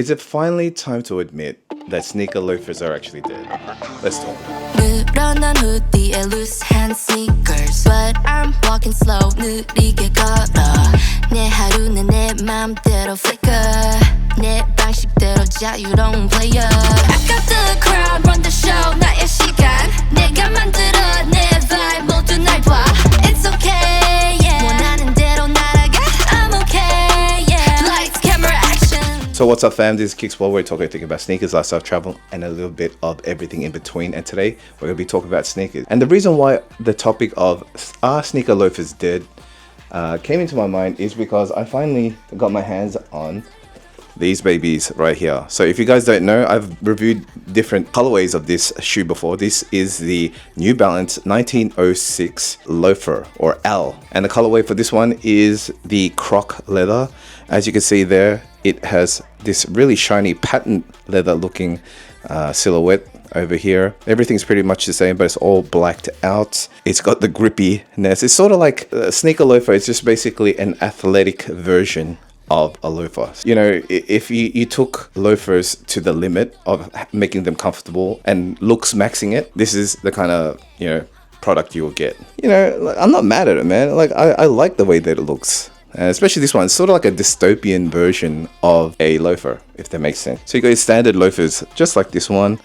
Is it finally time to admit that sneaker loafers are actually dead? Let's talk. 늘어난 후디에 loose hand sneakers But I'm walking slow 느리게 걸어 내 하루는 내 맘대로 flicker 내 방식대로 자유로운 player I got the crowd run the show 나의 시간 내가 만들어 내 vibe 모두 날 봐 It's okay yeah 원하는 대로 날아가 I'm okay yeah Lights camera action. So what's up fam, this is KIXPLORE. We're talking about sneakers, lifestyle, travel, and a little bit of everything in between. And today we're going to be talking about sneakers. And the reason why the topic of are sneaker loafers dead came into my mind is because I finally got my hands on these babies right here. So if you guys don't know, I've reviewed different colorways of this shoe before. This is the New Balance 1906 Loafer or L. And the colorway for this one is the Croc Leather. As you can see there, it has this really shiny patent leather looking silhouette over here. Everything's pretty much the same, but it's all blacked out. It's got the grippiness. It's sort of like a sneaker loafer. It's just basically an athletic version of a loafer. You know, if you took loafers to the limit of making them comfortable and looks maxing it, this is the kind of, you know, product you will get. You know, I'm not mad at it, man. Like I like the way that it looks. And especially this one, it's sort of like a dystopian version of a loafer, if that makes sense. So you got your standard loafers, just like this one,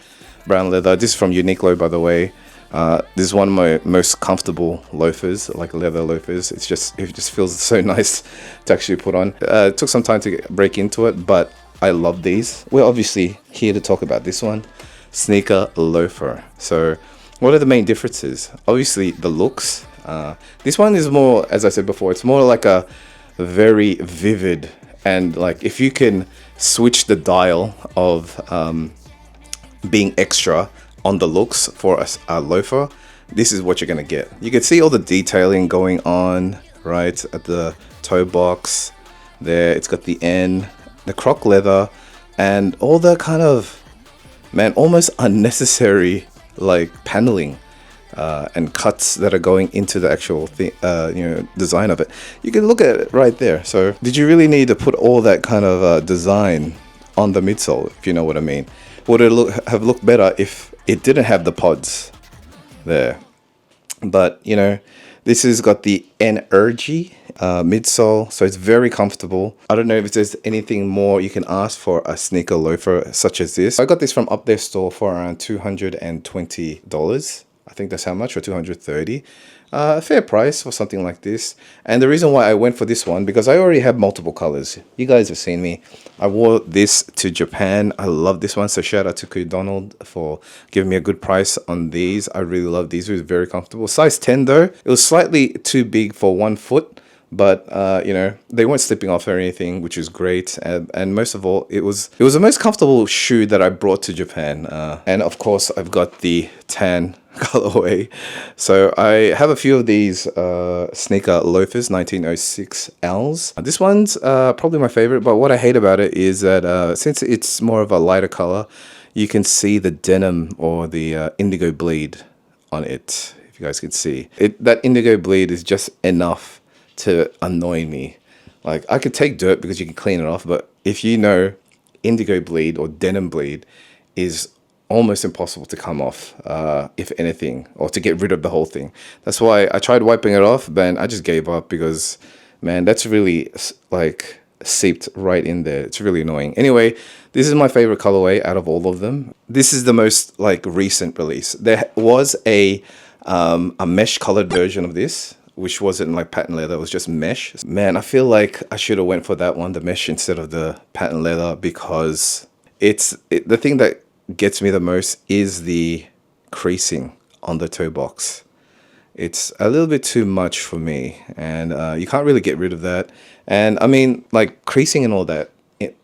brown leather. This is from Uniqlo, by the way. This is one of my most comfortable loafers, like leather loafers. It just feels so nice to actually put on. It took some time to break into it, but I love these. We're obviously here to talk about this one, sneaker loafer. So what are the main differences? Obviously the looks. This one is more, as I said before, it's more like a very vivid, and like if you can switch the dial of being extra on the looks for a loafer, this is what you're gonna get. You can see all the detailing going on right at the toe box there. It's got the N, the Croc leather, and all the kind of, man, almost unnecessary like paneling and cuts that are going into the actual thing, you know, design of it. You can look at it right there. So did you really need to put all that kind of design on the midsole, if you know what I mean? Would it have looked better if it didn't have the pods there? But you know, this has got the energy midsole, so it's very comfortable. I don't know if there's anything more you can ask for a sneaker loafer such as this. I got this from Up There store for around $220. I think that's how much, or $230. A fair price for something like this. And the reason why I went for this one, because I already have multiple colors. You guys have seen me. I wore this to Japan. I love this one. So shout out to Ku Donald for giving me a good price on these. I really love these. It was very comfortable. Size 10 though. It was slightly too big for 1 foot. But you know, they weren't slipping off or anything, which is great. And most of all, it was the most comfortable shoe that I brought to Japan. And of course, I've got the tan colorway. So I have a few of these sneaker loafers, 1906 Ls. This one's probably my favorite, but what I hate about it is that since it's more of a lighter color, you can see the denim or the indigo bleed on it. If you guys can see it, that indigo bleed is just enough to annoy me. Like, I could take dirt because you can clean it off, but if you know, indigo bleed or denim bleed is almost impossible to come off, if anything, or to get rid of the whole thing. That's why I tried wiping it off, but I just gave up because, man, that's really like seeped right in there. It's really annoying. Anyway, this is my favorite colorway out of all of them. This is the most like recent release. There was a mesh colored version of this, which wasn't like patent leather, it was just mesh. Man, I feel like I should have went for that one, the mesh instead of the patent leather, because the thing that gets me the most is the creasing on the toe box. It's a little bit too much for me, and you can't really get rid of that. And I mean, like, creasing and all that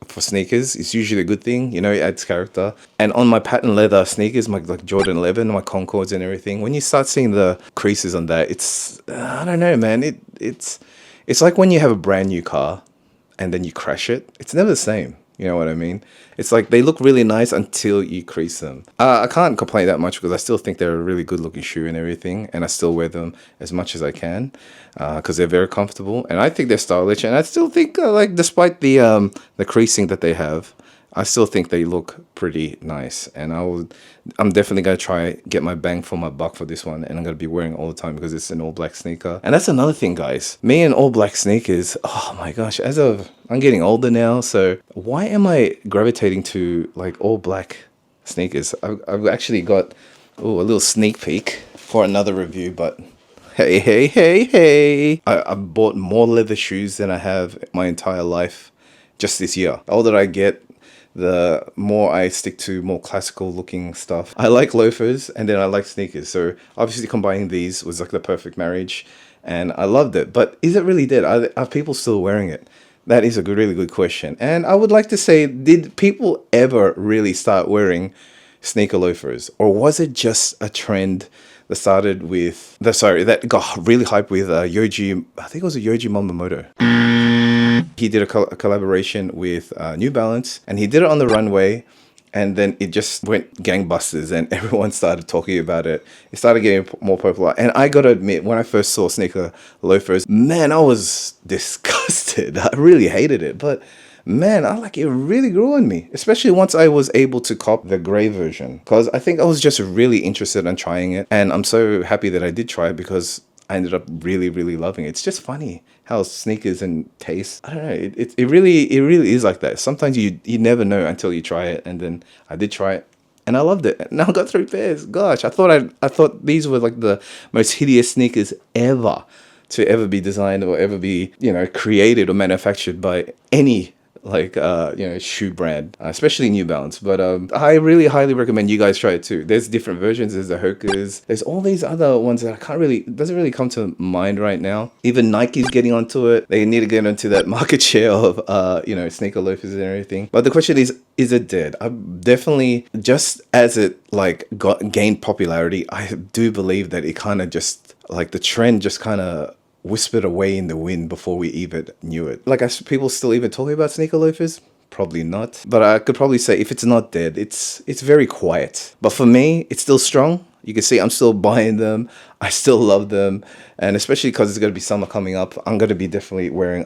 for sneakers is usually a good thing, you know, it adds character. And on my patent leather sneakers, my like Jordan 11, my Concords and everything, when you start seeing the creases on that, it's, I don't know, man, it's like when you have a brand new car and then you crash it, it's never the same. You know what I mean? It's like they look really nice until you crease them. I can't complain that much because I still think they're a really good looking shoe and everything. And I still wear them as much as I can because they're very comfortable. And I think they're stylish. And I still think like despite the creasing that they have, I still think they look pretty nice, and I'm definitely gonna try get my bang for my buck for this one, and I'm gonna be wearing it all the time because it's an all black sneaker. And that's another thing, guys. Me and all black sneakers. Oh my gosh, I'm getting older now, so why am I gravitating to like all black sneakers? I've actually got a little sneak peek for another review, but. Hey. I bought more leather shoes than I have my entire life just this year. The older I get, the more I stick to more classical looking stuff. I like loafers and then I like sneakers. So obviously combining these was like the perfect marriage and I loved it. But is it really dead? Are people still wearing it? That is a really good question. And I would like to say, did people ever really start wearing sneaker loafers? Or was it just a trend that started with that got really hyped with Yoji, I think it was a Yoji Momomoto. He did a collaboration with New Balance, and he did it on the runway, and then it just went gangbusters, and everyone started talking about it. It started getting more popular, and I gotta admit, when I first saw sneaker loafers, man, I was disgusted. I really hated it, but man, it really grew on me, especially once I was able to cop the gray version, because I think I was just really interested in trying it, and I'm so happy that I did try it because I ended up really loving it. It's just funny how sneakers and taste, I don't know, it really is like that. Sometimes you never know until you try it, and then I did try it and I loved it. Now I got 3 pairs. Gosh, I thought these were like the most hideous sneakers ever to ever be designed or ever be, created or manufactured by any shoe brand, especially New Balance. But I really highly recommend you guys try it too. There's different versions. There's the Hokas. There's all these other ones that doesn't really come to mind right now. Even Nike's getting onto it. They need to get into that market share of sneaker loafers and everything. But the question is it dead? I definitely, just as it gained popularity, I do believe that it kind of just the trend just kind of whispered away in the wind before we even knew it. People still even talking about sneaker loafers? Probably not. But I could probably say if it's not dead, it's very quiet. But for me, it's still strong. You can see I'm still buying them. I still love them. And especially because it's going to be summer coming up, I'm going to be definitely wearing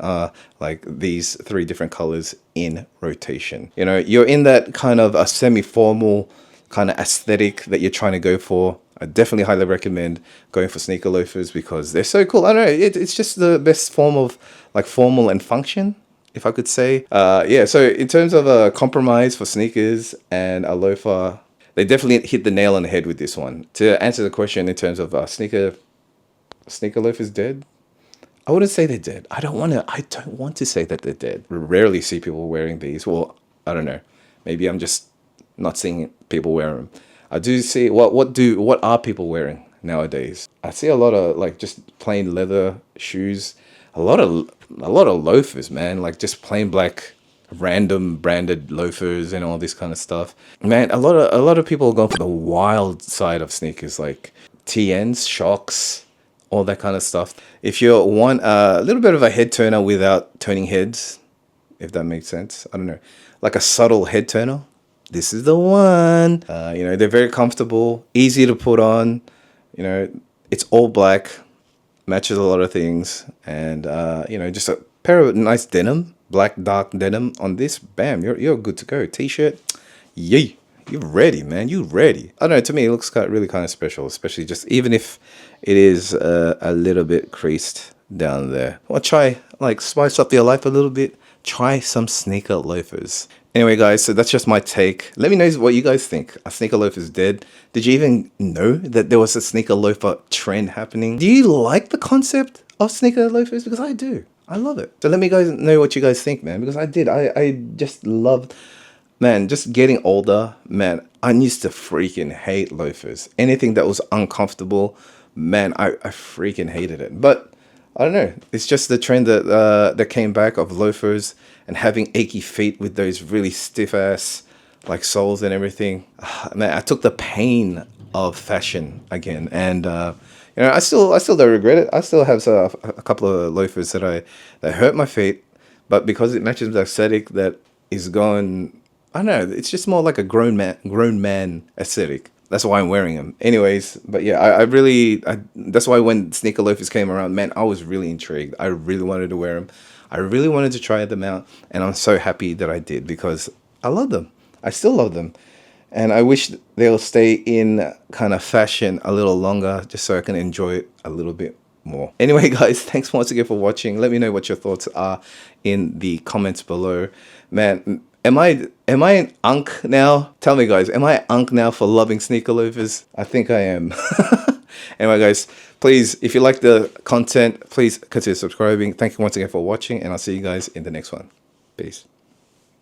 these 3 different colors in rotation. You're in that kind of a semi-formal kind of aesthetic that you're trying to go for. I definitely highly recommend going for sneaker loafers because they're so cool. I don't know, it's just the best form of formal and function, if I could say. So in terms of a compromise for sneakers and a loafer, they definitely hit the nail on the head with this one. To answer the question in terms of sneaker loafers dead, I wouldn't say they're dead. I don't want to say that they're dead. We rarely see people wearing these. Well, I don't know. Maybe I'm just not seeing people wear them. I do see what are people wearing nowadays? I see a lot of just plain leather shoes, a lot of loafers, man, just plain black random branded loafers and all this kind of stuff. Man, a lot of people are going for the wild side of sneakers, like TNs, shocks, all that kind of stuff. If you want a little bit of a head turner without turning heads, if that makes sense, I don't know, like a subtle head turner, this is the one. They're very comfortable, easy to put on. It's all black, matches a lot of things, and just a pair of nice denim, black dark denim on this. Bam, you're good to go. T-shirt, yay, you're ready, man. You ready? I don't know. To me, it looks really kind of special, especially just even if it is a little bit creased down there. Well, try spice up your life a little bit. Try some sneaker loafers. Anyway, guys, so that's just my take. Let me know what you guys think. Are sneaker loafers dead? Did you even know that there was a sneaker loafer trend happening? Do you like the concept of sneaker loafers? Because I do. I love it. So let me guys know what you guys think, man. Because I did. I just loved, man, just getting older, man, I used to freaking hate loafers. Anything that was uncomfortable, man, I freaking hated it. But I don't know. It's just the trend that came back of loafers and having achy feet with those really stiff ass soles and everything. Man, I took the pain of fashion again, and I still don't regret it. I still have a couple of loafers that hurt my feet, but because it matches the aesthetic that is going, I don't know. It's just more like a grown man aesthetic. That's why I'm wearing them. Anyways, but yeah, that's why when sneaker loafers came around, man, I was really intrigued. I really wanted to wear them. I really wanted to try them out. And I'm so happy that I did because I love them. I still love them. And I wish they'll stay in kind of fashion a little longer just so I can enjoy it a little bit more. Anyway, guys, thanks once again for watching. Let me know what your thoughts are in the comments below. Man, am I an unk now? Tell me, guys, am I an unk now for loving sneaker loafers? I think I am. Anyway, guys, please, if you like the content, please consider subscribing. Thank you once again for watching, and I'll see you guys in the next one. Peace.